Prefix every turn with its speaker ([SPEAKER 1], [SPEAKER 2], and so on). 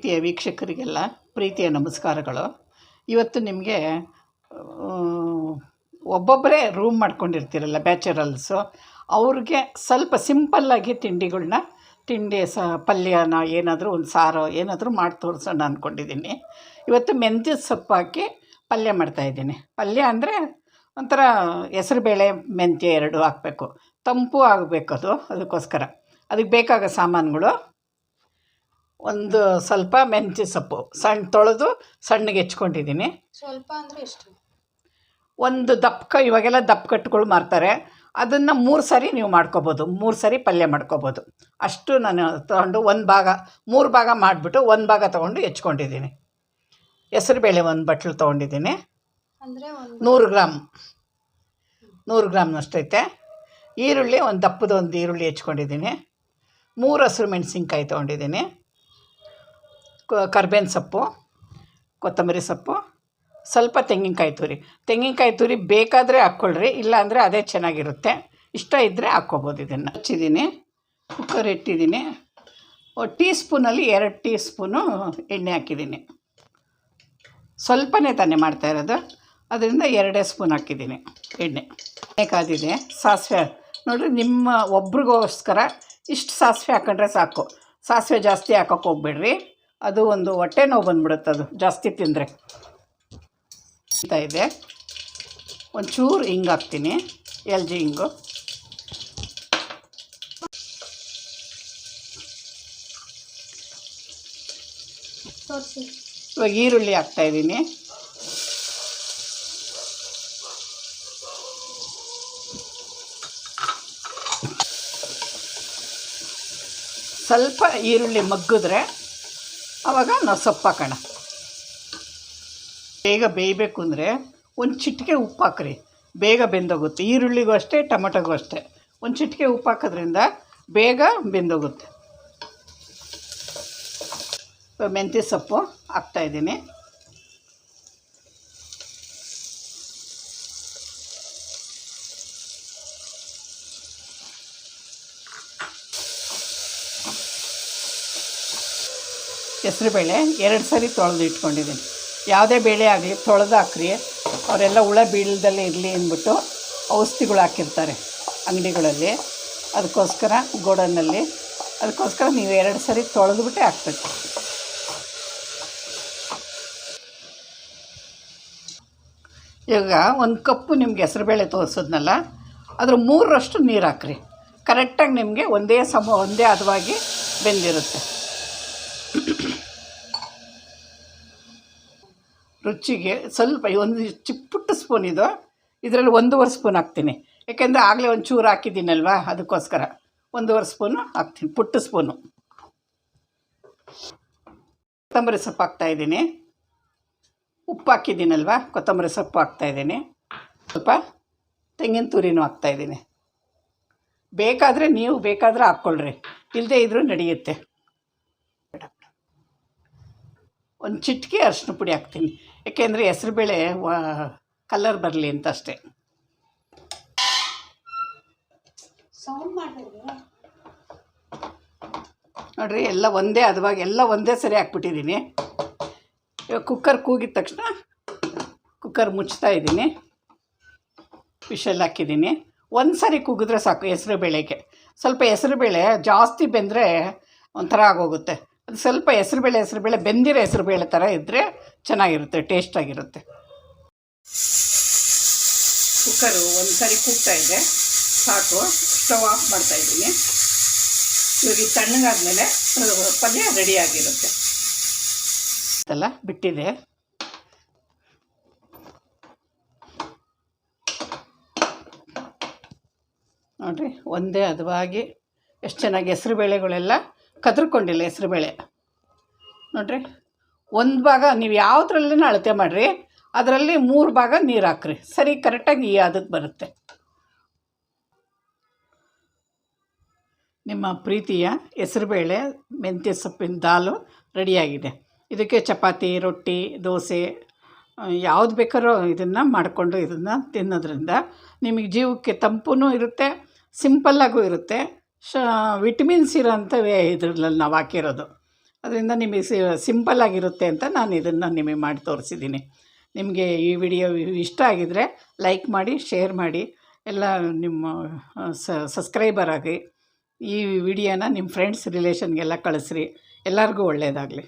[SPEAKER 1] ಪ್ರೀತಿಯ ವೀಕ್ಷಕರಿಗೆಲ್ಲ ಪ್ರೀತಿಯ ನಮಸ್ಕಾರಗಳು. ಇವತ್ತು ನಿಮಗೆ ಒಬ್ಬೊಬ್ಬರೇ ರೂಮ್ ಮಾಡ್ಕೊಂಡಿರ್ತೀರಲ್ಲ ಬ್ಯಾಚುರಲ್ಸು, ಅವ್ರಿಗೆ ಸ್ವಲ್ಪ ಸಿಂಪಲ್ಲಾಗಿ ತಿಂಡಿ ಪಲ್ಯನ ಏನಾದರೂ ಒಂದು ಸಾರೋ ಏನಾದರೂ ಮಾಡಿ ತೋರಿಸೋಣ ಅಂದ್ಕೊಂಡಿದ್ದೀನಿ. ಇವತ್ತು ಮೆಂತ್ಯ ಸೊಪ್ಪು ಹಾಕಿ ಪಲ್ಯ ಮಾಡ್ತಾಯಿದ್ದೀನಿ. ಪಲ್ಯ ಅಂದರೆ ಒಂಥರ ಹೆಸರುಬೇಳೆ ಮೆಂತ್ಯ ಎರಡು ಹಾಕಬೇಕು, ತಂಪು ಆಗಬೇಕದು. ಅದಕ್ಕೋಸ್ಕರ ಅದಕ್ಕೆ ಬೇಕಾಗೋ ಸಾಮಾನುಗಳು: ಒಂದು ಸ್ವಲ್ಪ ಮೆಂತ್ಯ ಸೊಪ್ಪು ತೊಳೆದು ಸಣ್ಣಗೆ ಹೆಚ್ಕೊಂಡಿದ್ದೀನಿ.
[SPEAKER 2] ಸ್ವಲ್ಪ ಅಂದರೆ ಎಷ್ಟು?
[SPEAKER 1] ಒಂದು ಇವಾಗೆಲ್ಲ ದಪ್ಪ ಕಟ್ಟುಗಳು ಮಾರ್ತಾರೆ, ಅದನ್ನು 3 ಸಾರಿ ನೀವು ಮಾಡ್ಕೊಬೋದು, 3 ಸಾರಿ ಪಲ್ಯ ಮಾಡ್ಕೊಬೋದು. ಅಷ್ಟು ನಾನು ತೊಗೊಂಡು 3 ಭಾಗ ಮಾಡಿಬಿಟ್ಟು 1 ಭಾಗ ತೊಗೊಂಡು ಹೆಚ್ಕೊಂಡಿದ್ದೀನಿ. ಹೆಸರುಬೇಳೆ 1 ಬಟ್ಲು ತೊಗೊಂಡಿದ್ದೀನಿ,
[SPEAKER 2] ಅಂದರೆ
[SPEAKER 1] 100 ಗ್ರಾಮ್ನಷ್ಟೈತೆ. ಈರುಳ್ಳಿ ಒಂದು ಈರುಳ್ಳಿ ಹೆಚ್ಕೊಂಡಿದ್ದೀನಿ. 3 ಹಸಿರು ಮೆಣಸಿನ್ಕಾಯಿ ತೊಗೊಂಡಿದ್ದೀನಿ. ಕರ್ಬೇವಿನ ಸೊಪ್ಪು, ಕೊತ್ತಂಬರಿ ಸೊಪ್ಪು, ಸ್ವಲ್ಪ ತೆಂಗಿನಕಾಯಿ ತುರಿ ಬೇಕಾದರೆ ಹಾಕ್ಕೊಳ್ರಿ, ಇಲ್ಲಾಂದರೆ ಅದೇ ಚೆನ್ನಾಗಿರುತ್ತೆ. ಇಷ್ಟ ಇದ್ದರೆ ಹಾಕ್ಕೊಬೋದು. ಇದನ್ನು ಹಚ್ಚಿದ್ದೀನಿ, ಕುಕ್ಕರ್ ಇಟ್ಟಿದ್ದೀನಿ. ಟೀ ಸ್ಪೂನಲ್ಲಿ 2 ಟೀ ಸ್ಪೂನು ಎಣ್ಣೆ ಹಾಕಿದ್ದೀನಿ. ಸ್ವಲ್ಪನೇ ತಾನೇ ಮಾಡ್ತಾಯಿರೋದು, ಅದರಿಂದ 2 ಸ್ಪೂನ್ ಹಾಕಿದ್ದೀನಿ ಎಣ್ಣೆ. ಕಾದಿದೆ. ಸಾಸಿವೆ ನೋಡಿರಿ, ನಿಮ್ಮ ಒಬ್ರಿಗೋಸ್ಕರ ಇಷ್ಟು ಸಾಸಿವೆ ಹಾಕೊಂಡ್ರೆ ಸಾಕು. ಸಾಸಿವೆ ಜಾಸ್ತಿ ಹಾಕೋಕ್ಕೆ ಹೋಗ್ಬೇಡ್ರಿ, ಅದು ಒಂದು ಹೊಟ್ಟೆ ನೋವು ಬಂದ್ಬಿಡುತ್ತೆ ಅದು ಜಾಸ್ತಿ ತಿಂದರೆ. ಇದೆ ಒಂಚೂರು ಹಿಂಗೆ ಹಾಕ್ತೀನಿ, LG ಹಿಂಗು. ಇವಾಗ ಈರುಳ್ಳಿ ಹಾಕ್ತಾಯಿದ್ದೀನಿ. ಸ್ವಲ್ಪ ಈರುಳ್ಳಿ ಮಗ್ಗಿದ್ರೆ ಆವಾಗ ನಾವು ಸೊಪ್ಪು ಹಾಕೋಣ. ಬೇಗ ಬೇಯಬೇಕು ಅಂದರೆ ಒಂದು ಚಿಟಿಕೆ ಉಪ್ಪು ಹಾಕ್ರಿ, ಬೇಗ ಬೆಂದೋಗುತ್ತೆ. ಈರುಳ್ಳಿಗೂ ಅಷ್ಟೇ, ಟೊಮೆಟೊಗೂ ಅಷ್ಟೇ. ಒಂದು ಚಿಟಿಕೆ ಉಪ್ಪು ಹಾಕೋದ್ರಿಂದ ಬೇಗ ಬೆಂದೋಗುತ್ತೆ. ಮೆಂತ್ಯ ಸೊಪ್ಪು ಹಾಕ್ತಾಯಿದ್ದೀನಿ. ಹೆಸರುಬೇಳೆ 2 ಸಾರಿ ತೊಳೆದು ಇಟ್ಕೊಂಡಿದ್ದೀನಿ. ಯಾವುದೇ ಬೇಳೆ ಆಗಲಿ ತೊಳೆದು ಹಾಕ್ರಿ. ಅವರೆಲ್ಲ ಹುಳ ಬೀಳದಲ್ಲೇ ಇರಲಿ ಅಂದ್ಬಿಟ್ಟು ಔಷಧಿಗಳು ಹಾಕಿರ್ತಾರೆ ಅಂಗಡಿಗಳಲ್ಲಿ, ಅದಕ್ಕೋಸ್ಕರ ಗೋಡನ್ನಲ್ಲಿ. ಅದಕ್ಕೋಸ್ಕರ ನೀವು 2 ಸಾರಿ ತೊಳೆದುಬಿಟ್ಟೆ ಹಾಕ್ಬೇಕು. ಇವಾಗ 1 ಕಪ್ಪು ನಿಮ್ಗೆ ಹೆಸರುಬೇಳೆ ತೋರಿಸಿದ್ನಲ್ಲ, ಅದ್ರ 3ರಷ್ಟು ನೀರು ಹಾಕ್ರಿ. ಕರೆಕ್ಟಾಗಿ ನಿಮಗೆ ಒಂದೇ ಹದವಾಗಿ ಬೆಂದಿರುತ್ತೆ. ರುಚಿಗೆ ಸ್ವಲ್ಪ ಒಂದು ಪುಟ್ಟ ಸ್ಪೂನ್ ಇದರಲ್ಲಿ 1.5 ಸ್ಪೂನ್ ಹಾಕ್ತೀನಿ. ಯಾಕೆಂದರೆ ಆಗಲೇ ಒಂಚೂರು ಹಾಕಿದ್ದೀನಲ್ವ, ಅದಕ್ಕೋಸ್ಕರ 1.5 ಸ್ಪೂನು ಹಾಕ್ತೀನಿ, ಪುಟ್ಟ ಸ್ಪೂನು. ಕೊತ್ತಂಬರಿ ಸೊಪ್ಪು ಹಾಕ್ತಾಯಿದ್ದೀನಿ. ಉಪ್ಪು ಹಾಕಿದ್ದೀನಲ್ವ, ಕೊತ್ತಂಬರಿ ಸೊಪ್ಪು ಹಾಕ್ತಾಯಿದ್ದೀನಿ. ಸ್ವಲ್ಪ ತೆಂಗಿನ ತುರಿನೂ ಹಾಕ್ತಾಯಿದ್ದೀನಿ. ನೀವು ಬೇಕಾದರೆ ಹಾಕ್ಕೊಳ್ರಿ, ಇಲ್ಲದೇ ಇದ್ರೂ ನಡೆಯುತ್ತೆ. ಒಂದು ಚಿಟಿಕೆ ಅರಿಶಿನ ಪುಡಿ ಹಾಕ್ತೀನಿ, ಏಕೆಂದರೆ ಹೆಸರುಬೇಳೆ ಕಲರ್ ಬರಲಿ ಅಂತ ಅಷ್ಟೇ. ನೋಡಿರಿ, ಎಲ್ಲ ಒಂದೇ ಹದವಾಗಿ ಎಲ್ಲ ಒಂದೇ ಸರಿ ಹಾಕ್ಬಿಟ್ಟಿದ್ದೀನಿ. ಇವಾಗ ಕುಕ್ಕರ್ ಕೂಗಿದ ತಕ್ಷಣ ಕುಕ್ಕರ್ ಮುಚ್ತಾಯಿದ್ದೀನಿ. ವಿಷಲ್ ಹಾಕಿದ್ದೀನಿ. 1 ಸಾರಿ ಕೂಗಿದ್ರೆ ಸಾಕು ಹೆಸರುಬೇಳೆಗೆ. ಸ್ವಲ್ಪ ಹೆಸರುಬೇಳೆ ಜಾಸ್ತಿ ಬೆಂದರೆ ಒಂಥರ ಆಗೋಗುತ್ತೆ. ಅದು ಸ್ವಲ್ಪ ಹೆಸರುಬೇಳೆ ಬೆಂದಿರೋ ಹೆಸರುಬೇಳೆ ಥರ ಇದ್ದರೆ ಚೆನ್ನಾಗಿರುತ್ತೆ, ಟೇಸ್ಟಾಗಿರುತ್ತೆ. ಕುಕ್ಕರು 1 ಸಾರಿ ಕೂಗ್ತಾಯಿದೆ, ಸಾಕು. ಸ್ಟವ್ ಆಫ್ ಮಾಡ್ತಾಯಿದ್ದೀನಿ. ಇವಾಗ ಇದು ತಣ್ಣಗಾದ್ಮೇಲೆ ಪಲ್ಯ ರೆಡಿಯಾಗಿರುತ್ತೆ. ಎಲ್ಲ ಬಿಟ್ಟಿದೆ. ನೋಡಿರಿ, ಒಂದೇ ಹದವಾಗಿ ಎಷ್ಟು ಚೆನ್ನಾಗಿ ಹೆಸರುಬೇಳೆಗಳೆಲ್ಲ ಕದ್ರಕೊಂಡಿಲ್ಲ. ಹೆಸರುಬೇಳೆ ನೋಡಿರಿ, 1 ಭಾಗ ನೀವು ಯಾವುದ್ರಲ್ಲೂ ಅಳತೆ ಮಾಡಿರಿ, ಅದರಲ್ಲಿ 3 ಭಾಗ ನೀರು ಹಾಕ್ರಿ, ಸರಿ ಕರೆಕ್ಟಾಗಿ ಅದಕ್ಕೆ ಬರುತ್ತೆ. ನಿಮ್ಮ ಪ್ರೀತಿಯ ಹೆಸರುಬೇಳೆ ಮೆಂತ್ಯ ಸೊಪ್ಪಿನ ದಾಲು ರೆಡಿಯಾಗಿದೆ. ಇದಕ್ಕೆ ಚಪಾತಿ, ರೊಟ್ಟಿ, ದೋಸೆ ಯಾವುದು ಬೇಕಾದ್ರೂ ಇದನ್ನು ಮಾಡಿಕೊಂಡು ಇದನ್ನು ತಿನ್ನೋದ್ರಿಂದ ನಿಮಗೆ ಜೀವಕ್ಕೆ ತಂಪೂ ಇರುತ್ತೆ, ಸಿಂಪಲ್ಲಾಗೂ ಇರುತ್ತೆ. ವಿಟಮಿನ್ಸ್ ಇರೋಂಥವೇ ಇದರಲ್ಲಿ ನಾವು ಹಾಕಿರೋದು. ಅದರಿಂದ ನಿಮಗೆ ಸಿಂಪಲ್ಲಾಗಿರುತ್ತೆ ಅಂತ ನಾನು ಇದನ್ನು ನಿಮಗೆ ಮಾಡಿ ತೋರಿಸಿದ್ದೀನಿ. ನಿಮಗೆ ಈ ವಿಡಿಯೋ ಇಷ್ಟ ಆಗಿದರೆ ಲೈಕ್ ಮಾಡಿ, ಶೇರ್ ಮಾಡಿ, ಎಲ್ಲ ನಿಮ್ಮ ಸಬ್ಸ್ಕ್ರೈಬರ್ ಆಗಿ ಈ ವಿಡಿಯೋನ ನಿಮ್ಮ ಫ್ರೆಂಡ್ಸ್ ರಿಲೇಷನ್ಗೆಲ್ಲ ಕಳಿಸ್ರಿ. ಎಲ್ಲರಿಗೂ ಒಳ್ಳೆಯದಾಗಲಿ.